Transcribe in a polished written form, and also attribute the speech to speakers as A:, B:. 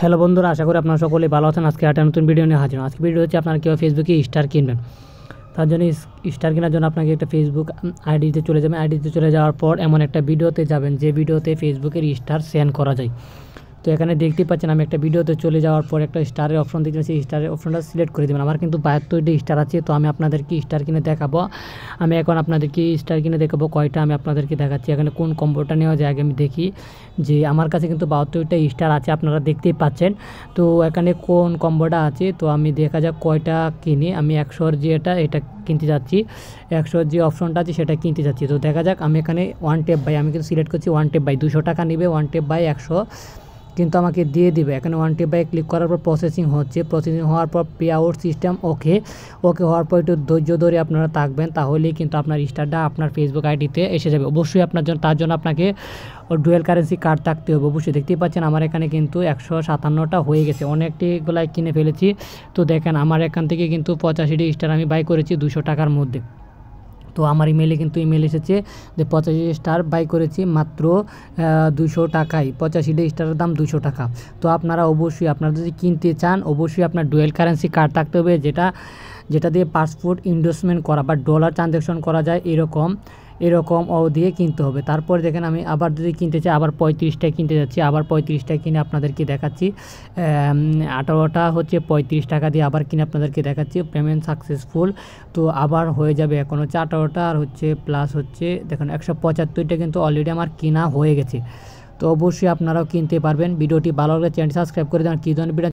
A: Hello বন্ধুরা, আশা করি আপনারা সকলেই ভালো আছেন। আজকে একটা নতুন ভিডিও নিয়ে হাজির। আজকে ভিডিও হচ্ছে আপনারা কীভাবে ফেসবুকে স্টার কিনবেন। তার জন্য স্টার কেনার জন্য আপনাকে একটা ফেসবুক আইডিতে চলে যাবেন। আইডিতে চলে যাওয়ার পর এমন একটা ভিডিওতে যাবেন যে ভিডিওতে ফেসবুকের স্টার সেন্ড করা যায়। তো এখানে দেখতেই পাচ্ছেন আমি একটা ভিডিওতে চলে যাওয়ার পর একটা স্টারের অপশন দেখতে পাচ্ছি। স্টারের অপশনটা সিলেক্ট করে দেবেন। আমার কিন্তু 72টি স্টার আছে, তো আমি আপনাদেরকে স্টার কিনে দেখাবো। আমি এখন আপনাদেরকে স্টার কিনে দেখাবো কয়টা আমি আপনাদেরকে দেখাচ্ছি। এখানে কোন কম্বোটা নেওয়া যায় আগে আমি দেখি। যে আমার কাছে কিন্তু 72টা স্টার আছে, আপনারা দেখতেই পাচ্ছেন। তো এখানে কোন কম্বোটা আছে, তো আমি দেখা যাক কয়টা কিনি। আমি 100 যে এটা কিনতে যাচ্ছি, 100 যে অপশনটা আছে সেটা কিনতে যাচ্ছি। তো দেখা যাক আমি এখানে ওয়ান টেপ বাই আমি কিন্তু সিলেক্ট করছি ওয়ান টেপ বাই 200 টাকা নেবে। ওয়ান টেপ বাই 100 কিন্তু আমাকে দিয়ে দিবে। এখানে ওয়ান টেপ বাই ক্লিক করার পর প্রসেসিং হচ্ছে। প্রসেসিং হওয়ার পর পে আউট সিস্টেম ওকে হওয়ার পর একটু ধৈর্য ধরে আপনারা থাকবেন, তাহলেই কিন্তু আপনার স্টারটা আপনার ফেসবুক আইডিতে এসে যাবে। অবশ্যই তার জন্য আপনাকে ডুয়েল কারেন্সি কার্ড থাকতে হবে। অবশ্যই দেখতেই পাচ্ছেন আমার এখানে কিন্তু 157টা হয়ে গেছে, অনেকটিগুলাই কিনে ফেলেছি। তো দেখেন আমার এখান থেকে কিন্তু 85টি স্টার আমি বাই করেছি 200 টাকার মধ্যে। তো আমার ইমেলে কিন্তু ইমেল এসেছে যে 85 স্টার বাই করেছি মাত্র 200 টাকায়। 85টা স্টারের দাম 200 টাকা। তো আপনারা অবশ্যই আপনারা যদি কিনতে চান অবশ্যই আপনার ডুয়েল কারেন্সি কার্ড থাকতে হবে, যেটা দিয়ে পাসপোর্ট ইনভেস্টমেন্ট করা বা ডলার ট্রানজ্যাকশন করা যায় এরকম দিয়ে কিনতে হবে। তারপরে দেখেন আমি আবার যদি কিনতে চাই আবার 35টায় কিনতে যাচ্ছি। আবার 35টায় কিনে আপনাদেরকে দেখাচ্ছি। 18টা হচ্ছে 35 টাকা দিয়ে আবার কিনে আপনাদেরকে দেখাচ্ছি। Payment successful. তো আবার হয়ে যাবে। এখন হচ্ছে 18টা আর হচ্ছে প্লাস হচ্ছে দেখুন 175টা কিন্তু অলরেডি আমার কেনা হয়ে গেছে। তো অবশ্যই আপনারাও কিনতে পারবেন। ভিডিওটি ভালো লাগলে চ্যানেলটি সাবস্ক্রাইব করে দেন। কী ধরনের ভিডিও